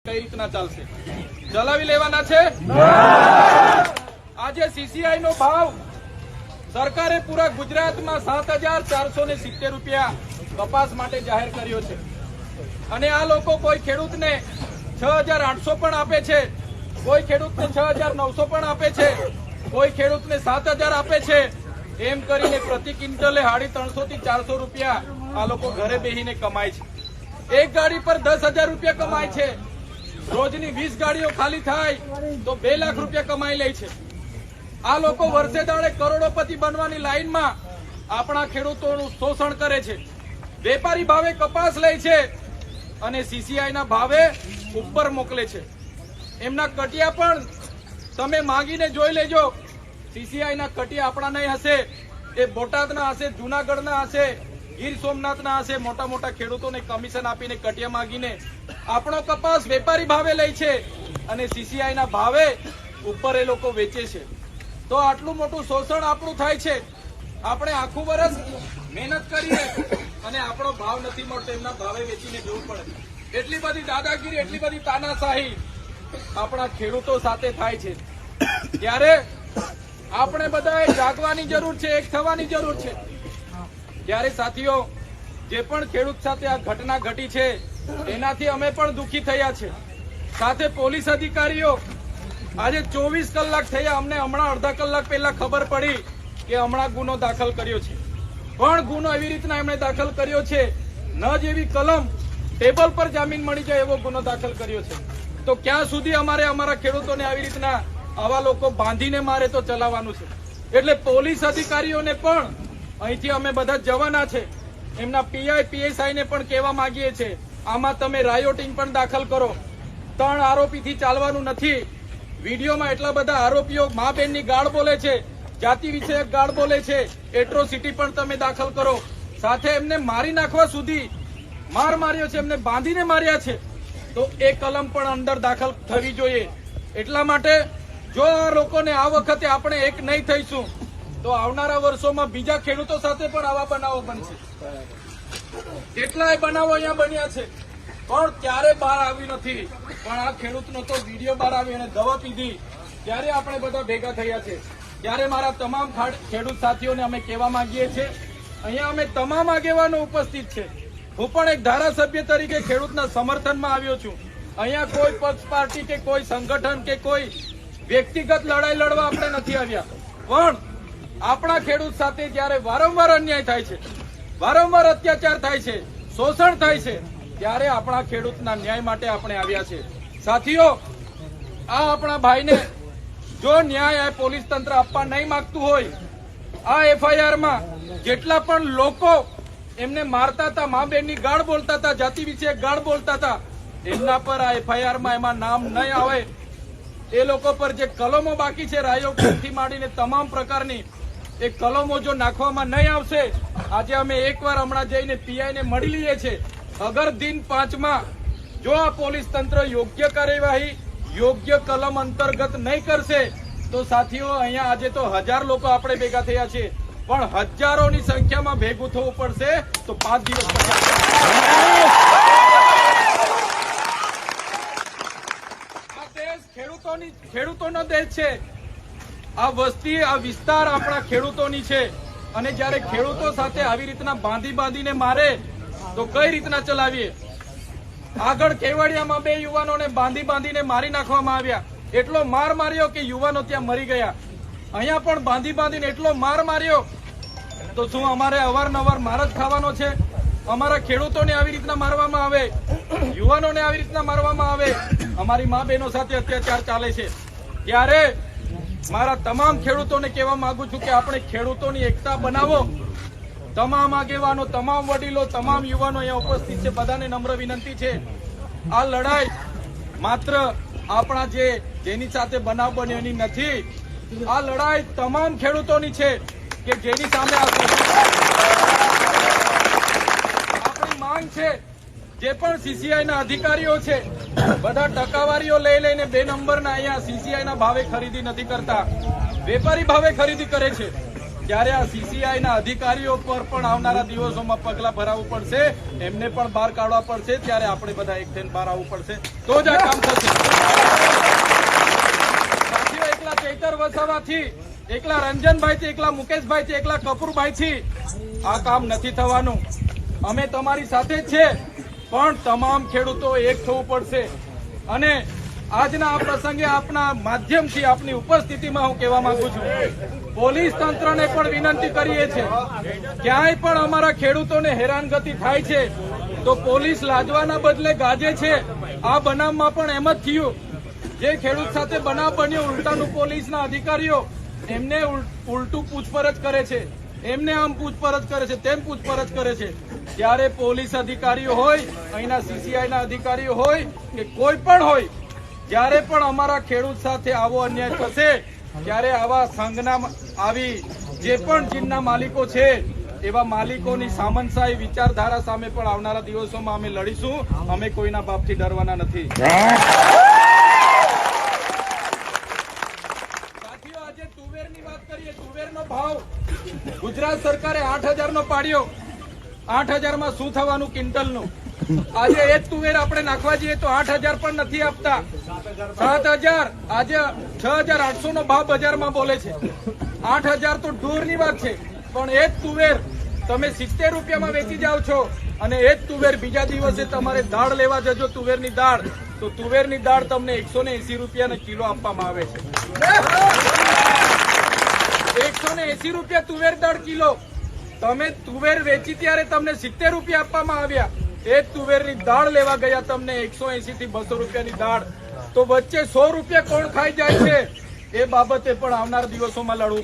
કઈ રીતના ચાલશે? ચલાવી લેવાના છે? આજે સીસીઆઈ નો ભાવ સરકારે પૂરા ગુજરાતમાં 7,470 રૂપિયા કપાસ માટે જાહેર કર્યો છે અને આ લોકો કોઈ ખેડૂતને 6,800 પણ આપે છે, કોઈ ખેડૂતને 6,900 પણ આપે છે, કોઈ ખેડૂતને 7,000 આપે છે. એમ કરીને પ્રતિ ક્વિન્ટલે 350 થી 400 રૂપિયા આ લોકો ઘરે બેસીને કમાય છે. એક ગાડી પર 10,000 રૂપિયા કમાય છે. રોજની 20 ગાડીઓ ખાલી થાય તો 2 લાખ રૂપિયા કમાઈ લે છે. આ લોકો વર્ષે દાડે કરોડોપતિ બનવાની લાઈનમાં આપણા ખેડૂતોનું શોષણ કરે છે. વેપારી ભાવે કપાસ લે છે અને સીસીઆઈ ના ભાવે ઉપર મોકલે છે. એમના કટિયા પણ તમે માંગીને જોઈ લેજો. સીસીઆઈ ના કટિયા આપણા નહીં હશે, એ બોટાદના હશે, જુનાગઢના હશે, ગીર સોમનાથના હશે. મોટા મોટા ખેડૂતોને કમિશન આપીને કટિયા માંગીને આપણો કપાસ વેપારી ભાવે લે છે અને સીસીઆઈ ના ભાવે ઉપર એ લોકો વેચે છે. તો આટલું મોટું શોષણ આપણું થાય છે. આપણે આખું વર્ષ મહેનત કરીએ અને આપણો ભાવ નથી મળતો, એમના ભાવે વેચીને જવું પડે. એટલી બધી દાદાગીરી, એટલી બધી તાનાશાહી આપણા ખેડૂતો સાથે થાય છે. ત્યારે આપણે બધાએ જાગવાની જરૂર છે, એક થવાની જરૂર છે. ત્યારે સાથીઓ, જે પણ ખેડૂત સાથે આ ઘટના ઘટી છે એનાથી અમે પણ દુઃખી થયા છે. સાથે પોલીસ અધિકારીઓ આજે 24 કલાક થયા, અમને હમણાં અડધા કલાક પહેલા ખબર પડી કે હમણાં ગુનો દાખલ કર્યો છે. પણ ગુનો એવી રીતના એમણે દાખલ કર્યો છે, ન જેવી કલમ ટેબલ પર જામીન મળી જાય એવો ગુનો દાખલ કર્યો છે. તો ક્યાં સુધી અમારે અમારા ખેડૂતોને આવી રીતના આવા લોકો બાંધીને મારે તો ચલાવવાનું છે? એટલે પોલીસ અધિકારીઓને પણ અહીંથી અમે બધા જવાના છે. એમના પીઆઈ પીએસઆઈ ને પણ કહેવા માંગીએ છીએ, આમાં તમે રાયોટિંગ પણ દાખલ કરો. 3 આરોપીથી ચાલવાનું નથી. વિડીયોમાં એટલા બધા આરોપીઓ મા બેનની ગાળ બોલે છે, જાતિ વિષયક ગાળ બોલે છે, એટ્રોસિટી પણ તમે દાખલ કરો. સાથે એમને મારી નાખવા સુધી માર માર્યો છે, એમને બાંધીને માર્યા છે. તો એ કલમ પણ અંદર દાખલ થવી જોઈએ. એટલા માટે જો આ લોકોને આ વખતે આપણે એક નહીં થઈશું તો આવનારા વર્ષોમાં બીજા ખેડૂતો સાથે પણ આવા બનાવો બનશે. કેટલાય બનાવો અહીંયા બન્યા છે પણ ક્યારે બહાર આવી નથી. પણ આ ખેડૂતનો તો વિડીયો બહાર આવી અને દવા પીધી ત્યારે આપણે બધા ભેગા થયા છે. ત્યારે મારા તમામ ખેડૂત સાથીઓને અમે કહેવા માંગીએ છીએ, અહીંયા અમે તમામ આગેવાનો ઉપસ્થિત છે. હું પણ એક ધારાસભ્ય તરીકે ખેડૂતના સમર્થનમાં આવ્યો છું. અહીંયા કોઈ પક્ષ પાર્ટી કે કોઈ સંગઠન કે કોઈ વ્યક્તિગત લડાઈ લડવા આપણે નથી આવ્યા. પણ આપણા ખેડૂત સાથે જયારે વારંવાર અન્યાય થાય છે, વારંવાર અત્યાચાર થાય છે, શોષણ થાય છે, ત્યારે આપણા ખેડૂતના ન્યાય માટે આપણે આવ્યા છે. સાથીઓ, આ આપણા ભાઈને જો ન્યાય આ પોલીસ તંત્ર આપવા નહીં માંગતું હોય, આ એફઆઈઆરમાં જેટલા પણ લોકો એમને મારતા હતા, મા બેનની ગાળ બોલતા હતા, જાતિ વિશે ગાળ બોલતા હતા, એમના પર આ એફઆઈઆરમાં એમાં નામ નહીં આવે. એ લોકો પર જે કલમો બાકી છે, રાયોથી માંડીને તમામ પ્રકારની એ કલમો જો નાખવામાં નહીં આવશે, આજે અમે એકવાર હમણાં જઈને પીઆઈ ને મળી લઈએ છીએ. અગર દિન 5માં જો આ પોલીસ તંત્ર યોગ્ય કાર્યવાહી યોગ્ય કલમ અંતર્ગત નહીં કરશે તો સાથીઓ, અહીંયા આજે તો 1000 લોકો આપણે ભેગા થયા છે, પણ હજારોની સંખ્યામાં ભેગું થવું પડશે તો 5 દિવસ પછી આ દેશ ખેડૂતોનો દેશ છે. આ વસ્તી, આ વિસ્તાર આપણા ખેડૂતોની છે અને જયારે ખેડૂતો સાથે આવી રીતના બાંધીને મારે તો કઈ રીતના ચલાવીએ? આગળ કેવડિયામાં 2 યુવાનોને બાંધીને મારી નાખવામાં આવ્યા. એટલો માર માર્યો કે યુવાનો ત્યાં મરી ગયા. અહીંયા પણ બાંધીને એટલો માર માર્યો. તો શું અમારે અવારનવાર માર જ ખાવાનો છે? અમારા ખેડૂતોને આવી રીતના મારવામાં આવે, યુવાનોને આવી રીતના મારવામાં આવે, અમારી મા બહેનો સાથે અત્યાચાર ચાલે છે. ત્યારે મારા તમામ ખેડૂતોને કહેવા માંગુ છું કે આપણે ખેડૂતોની એકતા બનાવો. તમામ આગેવાનો, તમામ વડીલો, તમામ યુવાનો અહીંયા ઉપસ્થિત છે, બધાને નમ્ર વિનંતી છે, આ લડાઈ માત્ર આપણા જેની સાથે બનાવ બન્યો એની નથી. આ લડાઈ તમામ ખેડૂતોની છે કે જેની સામે આપણી માંગ છે. જે પણ સીસીઆઈ ના અધિકારીઓ છે, બધા ટકાવારીઓ લઈને 2 નંબરના અહીંયા સીસીઆઈ ના ભાવે ખરીદી નથી કરતા, વેપારી ભાવે ખરીદી કરે છે. ત્યારે આ સીસીઆઈ ના અધિકારીઓ પર પણ આવનારા દિવસોમાં પગલા ભરાવવું પડશે, એમને પણ બહાર કાઢવા પડશે. ત્યારે આપણે બધા એક થઈને બહાર આવવું પડશે, તો જ આ કામ થશે. સાથીઓ, એકલા ચૈતર વસાવાથી, એકલા રંજનભાઈથી, એકલા મુકેશભાઈથી, એકલા કપૂરભાઈથી આ કામ નથી થવાનું. અમે તમારી સાથે જ છે, પણ તમામ ખેડૂતો એક થવું પડશે. અને આજના આ પ્રસંગે આપના માધ્યમથી આપની ઉપસ્થિતિમાં હું કહેવા માંગુ છું, પોલીસ તંત્રને પણ વિનંતી કરીએ છીએ, ક્યાંય પણ અમારા ખેડૂતોને હેરાનગતિ થાય છે તો પોલીસ લાજવાના બદલે ગાજે છે. આ બનાવમાં પણ એમ જ થયું. જે ખેડૂત સાથે બનાવ બન્યો, ઉલટાનું પોલીસના અધિકારીઓ એમને ઉલટું પૂછપરછ કરે છે, એમને આમ પૂછપરછ કરે છે, તેમ પૂછપરછ કરે છે. ત્યારે પોલીસ અધિકારીઓ હોય, અહીંના સીસીઆઈના અધિકારીઓ હોય કે કોઈ પણ હોય, જ્યારે પણ અમારા ખેડૂત સાથે આવો અન્યાય થશે ત્યારે આવા સંઘના આવી જે પણ જીનના માલિકો છે એવા માલિકોની સામંતશાહી વિચારધારા સામે પણ આવનારા દિવસોમાં અમે લડીશું. અમે કોઈના બાપથી ડરવાના નથી. સાથીઓ, આજે તુવેરની વાત કરીએ. તુવેરનો ભાવ ગુજરાત સરકારે 8,000 નો પાડ્યો. 8,000 માં શું થવાનું ક્વિન્ટલનું? આજે એ જ તુવેર આપણે નાખવા જઈએ તો 8,000 પણ નથી આપતા. 7,000, આજે 6,800 નો ભાવ બજારમાં બોલે છે. 8,000 તો દૂરની વાત છે, પણ એ જ તુવેર તમે 70 રૂપિયામાં વેચી જાઓ છો, અને એ જ તુવેર બીજા દિવસે તમારે દાળ લેવા જજો, તુવેરની દાળ, તો તુવેરની દાળ તમને 180 રૂપિયાનો કિલો આપવામાં આવે છે. 180 રૂપિયા તુવેર દાળ કિલો. તમે તુવેર વેચી ત્યારે તમને 70 રૂપિયા આપવામાં આવ્યા. એ જ તુવેરની દાળ લેવા ગયા તમને 180 થી 200 રૂપિયાની દાળ. તો વચ્ચે 100 રૂપિયા કોણ ખાઈ જાય છે, એ બાબતે પણ આવનાર દિવસોમાં લડવું પડશે.